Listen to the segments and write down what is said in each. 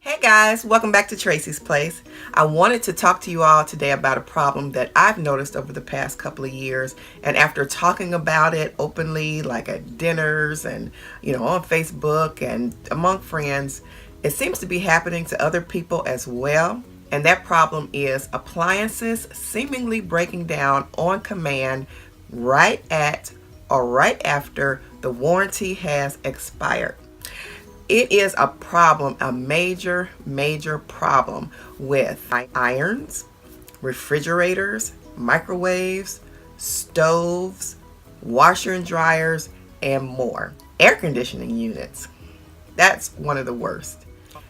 Hey guys, welcome back to Tracie's Place. I wanted to talk to you all today about a problem that I've noticed over the past couple of years, and after talking about it openly, like at dinners and on Facebook and among friends, it seems to be happening to other people as well. And that problem is appliances seemingly breaking down on command right at or right after the warranty has expired. It is a problem, a major problem with irons, refrigerators, microwaves, stoves, washer and dryers, and more. Air conditioning units. That's one of the worst.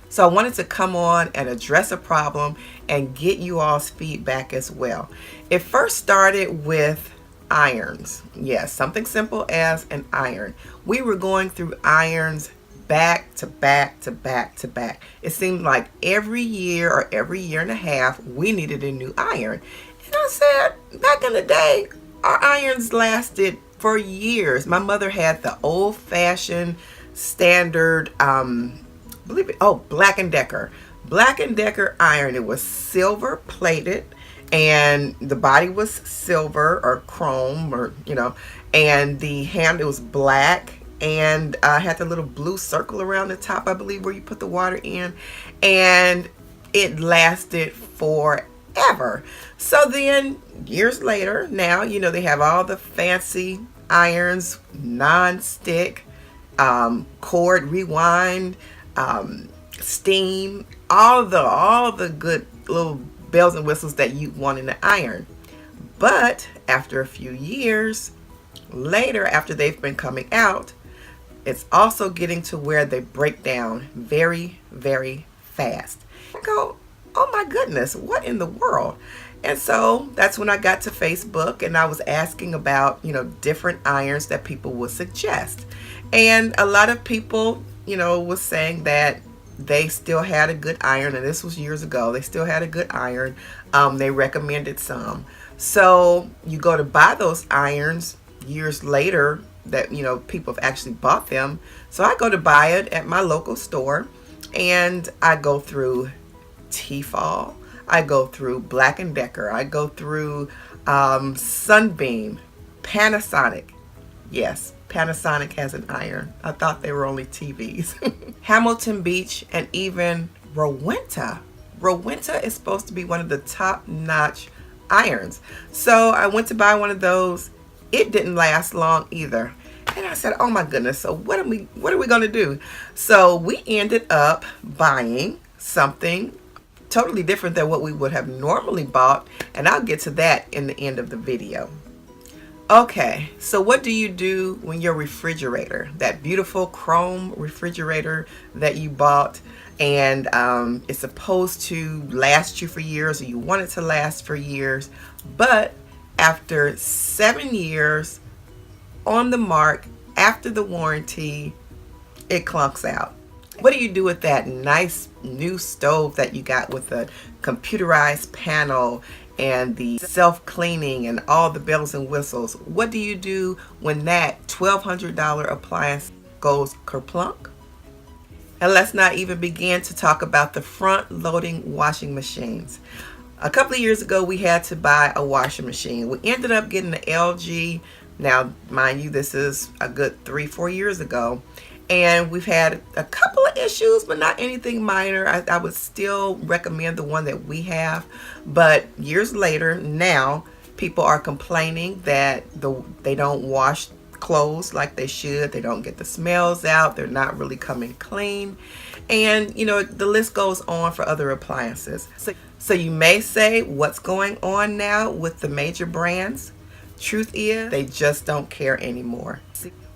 So I wanted to come on and address a problem and get you all's feedback as well. It first started with irons. Yes, something simple as an iron. We were going through irons back to back to back to back. It seemed like every year or every year and a half we needed a new iron. And I said, back in the day, our irons lasted for years. My mother had the old-fashioned standard Black & Decker. Black & Decker iron. It was silver plated and the body was silver or chrome or and the handle was black and had the little blue circle around the top, I believe, where you put the water in, and it lasted forever. So then years later, now they have all the fancy irons, non-stick, cord rewind, steam, all the good little bells and whistles that you want in an iron. But after a few years later, after they've been coming out, it's also getting to where they break down very fast. I go, oh my goodness, what in the world? And so that's when I got to Facebook and I was asking about different irons that people would suggest. And a lot of people was saying that they still had a good iron, and this was years ago. They still had a good iron. They recommended some. So you go to buy those irons years later that people have actually bought them. So I go to buy it at my local store, and I go through Tefal, I go through Black & Decker, I go through Sunbeam, Panasonic. Yes, Panasonic has an iron. I thought they were only TVs. Hamilton Beach, and even Rowenta. Rowenta is supposed to be one of the top-notch irons. So I went to buy one of those. It didn't last long either. And I said, oh my goodness, so what are we going to do? So we ended up buying something totally different than what we would have normally bought. And I'll get to that in the end of the video. Okay, so what do you do when your refrigerator, that beautiful chrome refrigerator that you bought, and it's supposed to last you for years, or you want it to last for years, but after 7 years on the mark, after the warranty, it clunks out? What do you do with that nice new stove that you got with the computerized panel and the self-cleaning and all the bells and whistles? What do you do when that $1,200 appliance goes kerplunk? And let's not even begin to talk about the front-loading washing machines. A couple of years ago, we had to buy a washing machine. We ended up getting the LG. Now, mind you, this is a good 3-4 years ago. And we've had a couple of issues, but not anything minor. I would still recommend the one that we have. But years later, now, people are complaining that they don't wash clothes like they should. They don't get the smells out. They're not really coming clean. And, the list goes on for other appliances. So you may say, what's going on now with the major brands? Truth is, they just don't care anymore.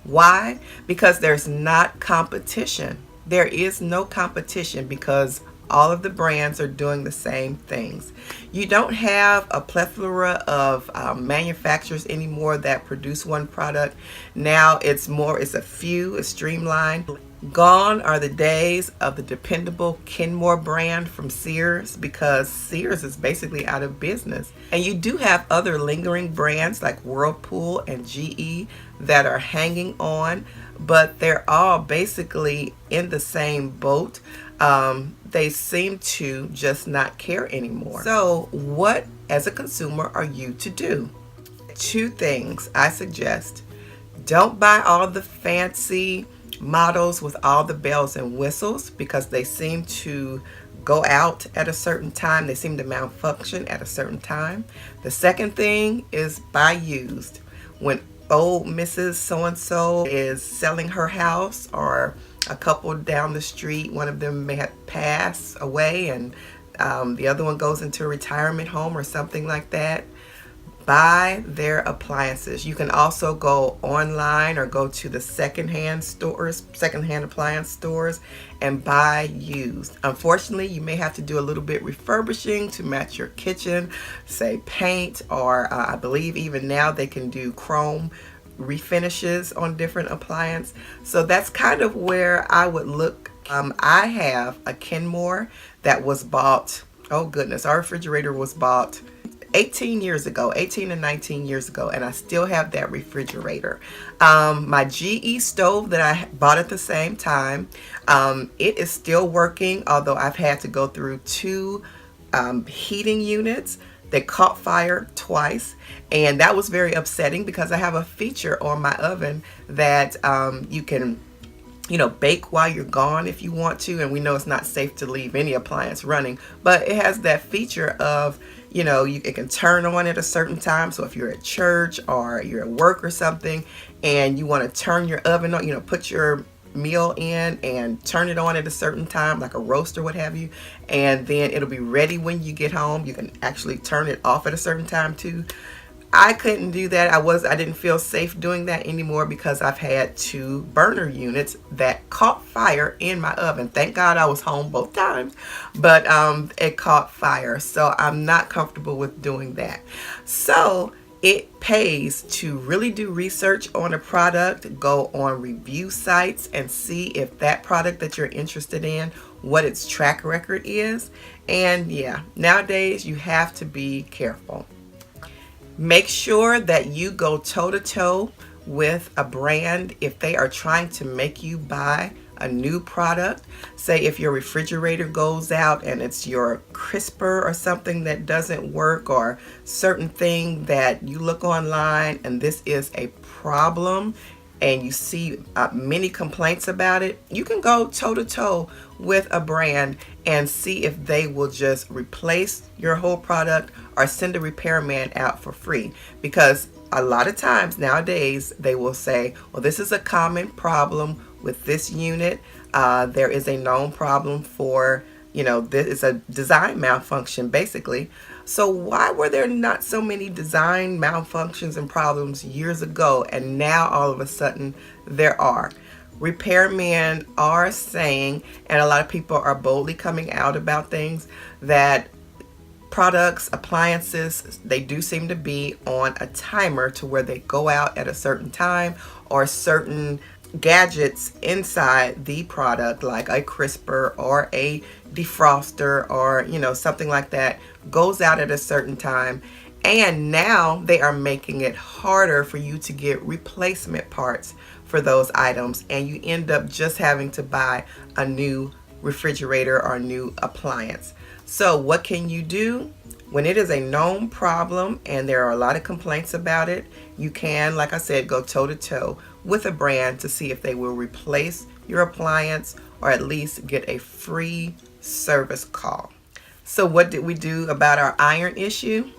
Why? Because there's not competition. There is no competition because all of the brands are doing the same things. You don't have a plethora of manufacturers anymore that produce one product. Now it's a few, it's streamlined. Gone are the days of the dependable Kenmore brand from Sears, because Sears is basically out of business. And you do have other lingering brands like Whirlpool and GE that are hanging on, but they're all basically in the same boat. they seem to just not care anymore. So what, as a consumer, are you to do? Two things I suggest. Don't buy all the fancy models with all the bells and whistles, because they seem to go out at a certain time. They seem to malfunction at a certain time. The second thing is buy used. When old Mrs. So-and-so is selling her house, or a couple down the street, one of them may have passed away and the other one goes into a retirement home or something like that, buy their appliances. You can also go online or go to the secondhand stores, secondhand appliance stores, and buy used. Unfortunately, you may have to do a little bit refurbishing to match your kitchen, say paint, or I believe even now they can do chrome refinishes on different appliances. So that's kind of where I would look. I have a Kenmore that was bought, oh goodness, our refrigerator was bought 18 years ago, 18 and 19 years ago, and I still have that refrigerator. My GE stove that I bought at the same time, it is still working, although I've had to go through two heating units. They caught fire twice, and that was very upsetting because I have a feature on my oven that you can, you know, bake while you're gone if you want to, and we know it's not safe to leave any appliance running, but it has that feature of, you know, it can turn on at a certain time. So if you're at church or you're at work or something and you want to turn your oven on, you know, put your meal in and turn it on at a certain time, like a roast or what have you, and then it'll be ready when you get home. You can actually turn it off at a certain time too. I couldn't do that. I didn't feel safe doing that anymore because I've had two burner units that caught fire in my oven. Thank God I was home both times, but it caught fire. So I'm not comfortable with doing that. So it pays to really do research on a product, go on review sites and see if that product that you're interested in, what its track record is. And yeah, nowadays you have to be careful. Make sure that you go toe-to-toe with a brand if they are trying to make you buy a new product. Say if your refrigerator goes out and it's your crisper or something that doesn't work, or certain thing that you look online and this is a problem and you see many complaints about it, you can go toe-to-toe with a brand and see if they will just replace your whole product or send a repairman out for free. Because a lot of times nowadays they will say, well, this is a common problem with this unit. There is a known problem for, you know, this is a design malfunction basically. So why were there not so many design malfunctions and problems years ago, and now all of a sudden there are? Repairmen are saying, and a lot of people are boldly coming out about things, that products, appliances, they do seem to be on a timer to where they go out at a certain time, or certain gadgets inside the product like a crisper or a defroster or, you know, something like that goes out at a certain time. And now they are making it harder for you to get replacement parts for those items, and you end up just having to buy a new refrigerator or a new appliance. So what can you do? When it is a known problem and there are a lot of complaints about it, you can, like I said, go toe-to-toe with a brand to see if they will replace your appliance or at least get a free service call. So what did we do about our iron issue?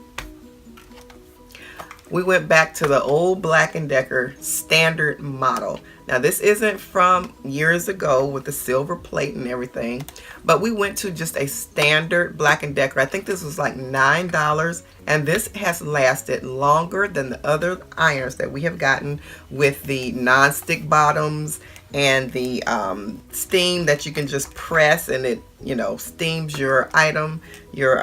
We went back to the old Black & Decker standard model. Now this isn't from years ago with the silver plate and everything, but we went to just a standard Black & Decker. I think this was like $9, and this has lasted longer than the other irons that we have gotten with the non-stick bottoms and the steam that you can just press and it, you know, steams your item, your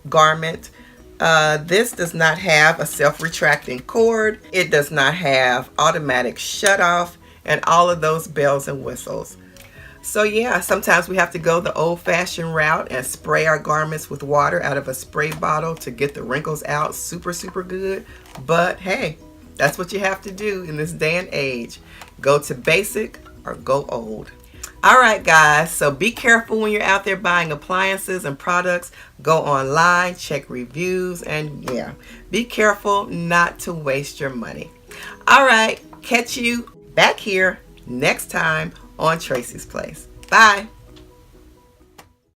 garment. This does not have a self-retracting cord. It does not have automatic shut-off and all of those bells and whistles. So yeah, sometimes we have to go the old-fashioned route and spray our garments with water out of a spray bottle to get the wrinkles out super good. But hey, that's what you have to do in this day and age. Go to basic or go old. All right, guys. So be careful when you're out there buying appliances and products. Go online, check reviews, and yeah, be careful not to waste your money. All right. Catch you back here next time on Tracie's Place. Bye.